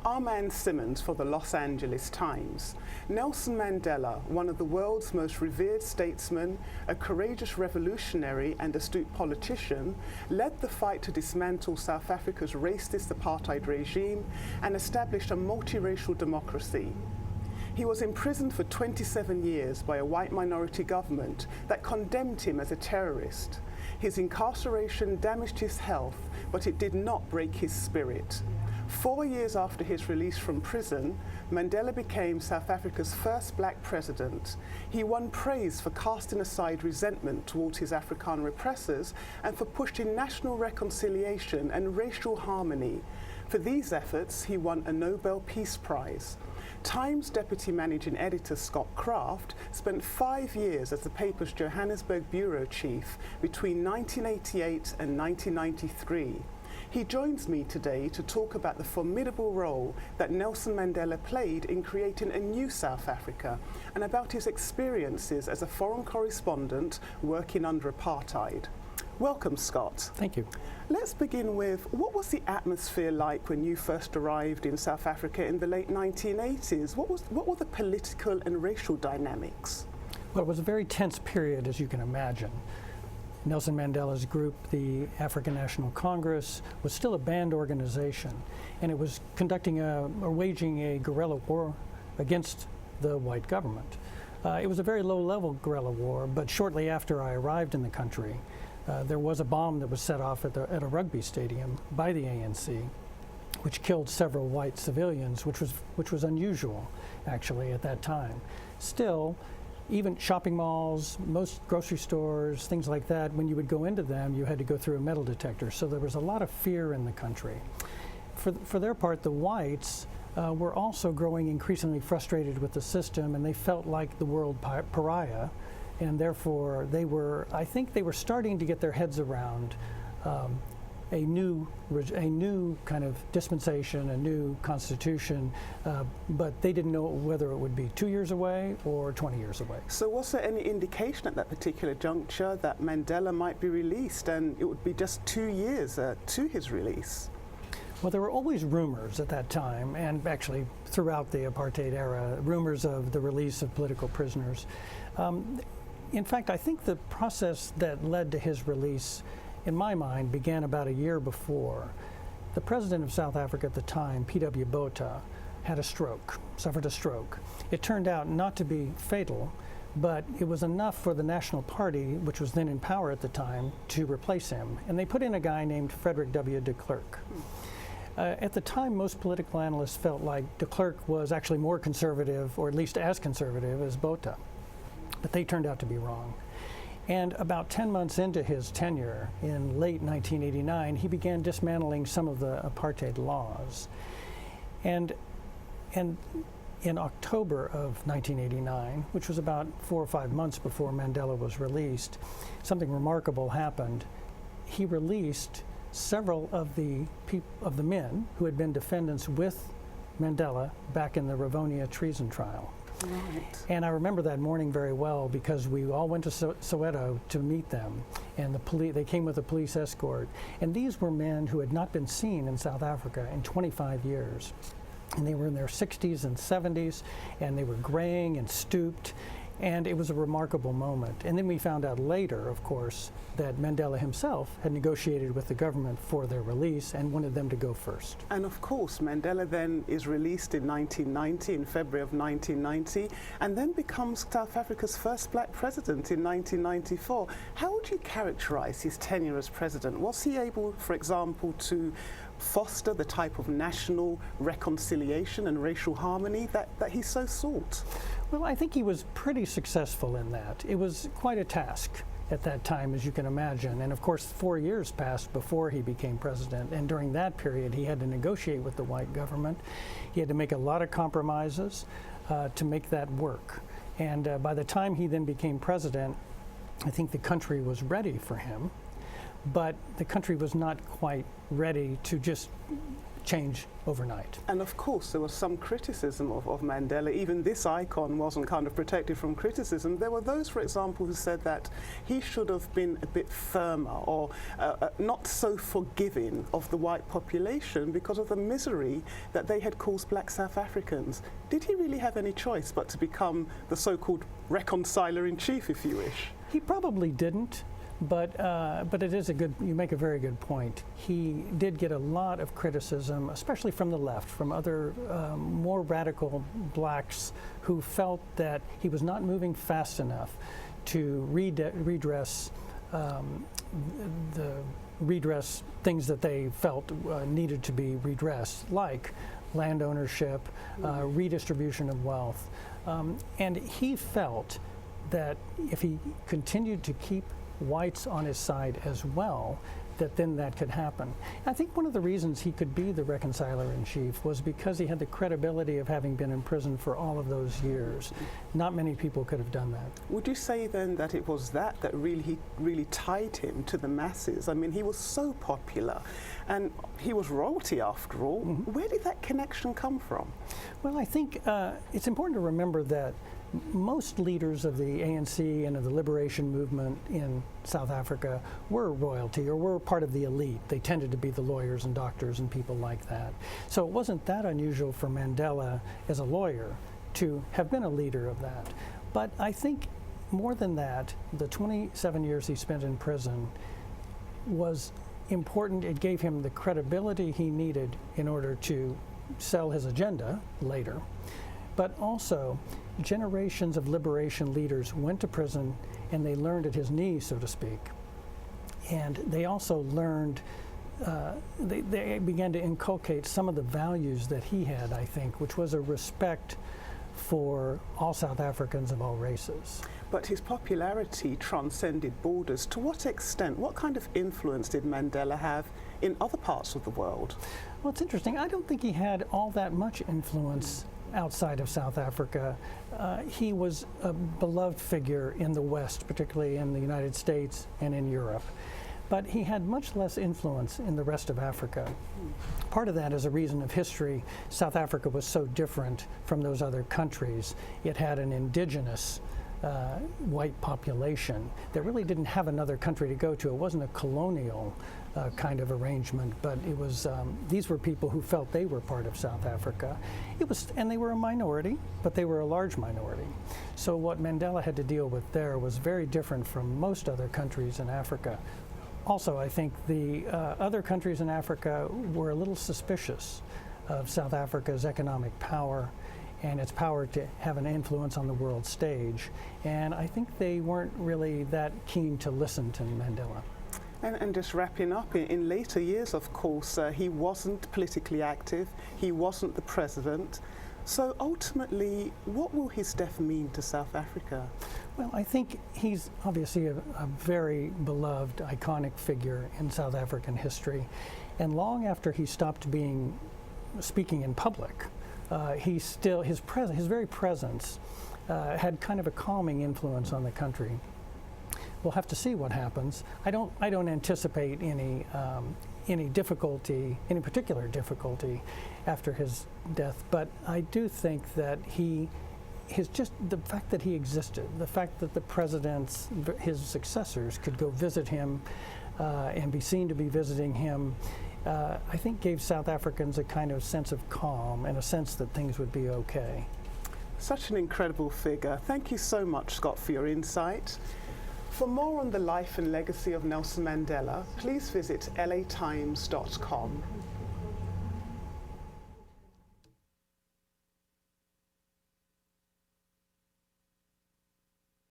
I'm Ann Simmons for the Los Angeles Times. Nelson Mandela, one of the world's most revered statesmen, a courageous revolutionary and astute politician, led the fight to dismantle South Africa's racist apartheid regime and established a multiracial democracy. He was imprisoned for 27 years by a white minority government that condemned him as a terrorist. His incarceration damaged his health, but it did not break his spirit. 4 years after his release from prison, Mandela became South Africa's first black president. He won praise for casting aside resentment towards his Afrikaner repressors and for pushing national reconciliation and racial harmony. For these efforts, he won a Nobel Peace Prize. Times deputy managing editor Scott Kraft spent 5 years as the paper's Johannesburg bureau chief between 1988 and 1993. He joins me today to talk about the formidable role that Nelson Mandela played in creating a new South Africa and about his experiences as a foreign correspondent working under apartheid. Welcome, Scott. Thank you. Let's begin with, what was the atmosphere like when you first arrived in South Africa in the late 1980s? What were the political and racial dynamics? Well, it was a very tense period, as you can imagine. Nelson Mandela's group, the African National Congress, was still a banned organization, and it was waging a guerrilla war against the white government. It was a very low-level guerrilla war, but shortly after I arrived in the country, there was a bomb that was set off at a rugby stadium by the ANC, which killed several white civilians, which was unusual, actually, at that time. Still, even shopping malls, most grocery stores, things like that, when you would go into them, you had to go through a metal detector. So there was a lot of fear in the country. For their part, the whites were also growing increasingly frustrated with the system, and they felt like the world pariah. And therefore, I think they were starting to get their heads around a new kind of dispensation, a new constitution, but they didn't know whether it would be 2 years away or 20 years away. So was there any indication at that particular juncture that Mandela might be released and it would be just 2 years to his release? Well, there were always rumors at that time, and actually throughout the apartheid era, rumors of the release of political prisoners. In fact, I think the process that led to his release, in my mind, began about a year before. The president of South Africa at the time, P.W. Botha, suffered a stroke. It turned out not to be fatal, but it was enough for the National Party, which was then in power at the time, to replace him. And they put in a guy named Frederick W. de Klerk. At the time, most political analysts felt like de Klerk was actually more conservative, or at least as conservative as Botha. But they turned out to be wrong. And about 10 months into his tenure, in late 1989, he began dismantling some of the apartheid laws. And in October of 1989, which was about 4 or 5 months before Mandela was released, something remarkable happened. He released several of the men who had been defendants with Mandela back in the Rivonia treason trial. Right. And I remember that morning very well because we all went to Soweto to meet them, and they came with a police escort. And these were men who had not been seen in South Africa in 25 years. And they were in their 60s and 70s, and they were graying and stooped. And it was a remarkable moment. And then we found out later, of course, that Mandela himself had negotiated with the government for their release and wanted them to go first. And of course, Mandela then is released in 1990, in February of 1990, and then becomes South Africa's first black president in 1994. How would you characterize his tenure as president? Was he able, for example, to foster the type of national reconciliation and racial harmony that he so sought? Well, I think he was pretty successful in that. It was quite a task at that time, as you can imagine. And of course, 4 years passed before he became president. And during that period, he had to negotiate with the white government. He had to make a lot of compromises to make that work. And by the time he then became president, I think the country was ready for him. But the country was not quite ready to just change overnight. And of course, there was some criticism of Mandela. Even this icon wasn't kind of protected from criticism. There were those, for example, who said that he should have been a bit firmer or not so forgiving of the white population because of the misery that they had caused black South Africans. Did he really have any choice but to become the so-called reconciler in chief, if you wish? He probably didn't. But it is you make a very good point. He did get a lot of criticism, especially from the left, from other more radical blacks who felt that he was not moving fast enough to redress things that they felt needed to be redressed, like land ownership, redistribution of wealth. And he felt that if he continued to keep whites on his side as well, that then that could happen. I think one of the reasons he could be the reconciler in chief was because he had the credibility of having been in prison for all of those years. Not many people could have done that. Would you say then that it was that really tied him to the masses? I mean, he was so popular and he was royalty after all. Mm-hmm. Where did that connection come from? Well, I think it's important to remember that most leaders of the ANC and of the liberation movement in South Africa were royalty or were part of the elite. They tended to be the lawyers and doctors and people like that. So it wasn't that unusual for Mandela as a lawyer to have been a leader of that. But I think more than that, the 27 years he spent in prison was important. It gave him the credibility he needed in order to sell his agenda later. But also, generations of liberation leaders went to prison and they learned at his knee, so to speak. And they also learned, they began to inculcate some of the values that he had, I think, which was a respect for all South Africans of all races. But his popularity transcended borders. To what extent, what kind of influence did Mandela have in other parts of the world? Well, it's interesting. I don't think he had all that much influence outside of South Africa. He was a beloved figure in the West, particularly in the United States and in Europe. But he had much less influence in the rest of Africa. Part of that is a reason of history. South Africa was so different from those other countries. It had an indigenous white population that really didn't have another country to go to. It wasn't a colonial kind of arrangement, but it was, these were people who felt they were part of South Africa. And they were a minority, but they were a large minority. So what Mandela had to deal with there was very different from most other countries in Africa. Also, I think the other countries in Africa were a little suspicious of South Africa's economic power and its power to have an influence on the world stage. And I think they weren't really that keen to listen to Mandela. And just wrapping up, in later years, of course, he wasn't politically active, he wasn't the president. So ultimately, what will his death mean to South Africa? Well, I think he's obviously a very beloved, iconic figure in South African history. And long after he stopped speaking in public, his very presence had kind of a calming influence on the country. We'll have to see what happens. I don't anticipate any particular difficulty after his death, but I do think that the fact that he existed, the fact that the presidents, his successors, could go visit him and be seen to be visiting him, I think gave South Africans a kind of sense of calm and a sense that things would be okay. Such an incredible figure. Thank you so much, Scott, for your insight. For more on the life and legacy of Nelson Mandela, please visit latimes.com.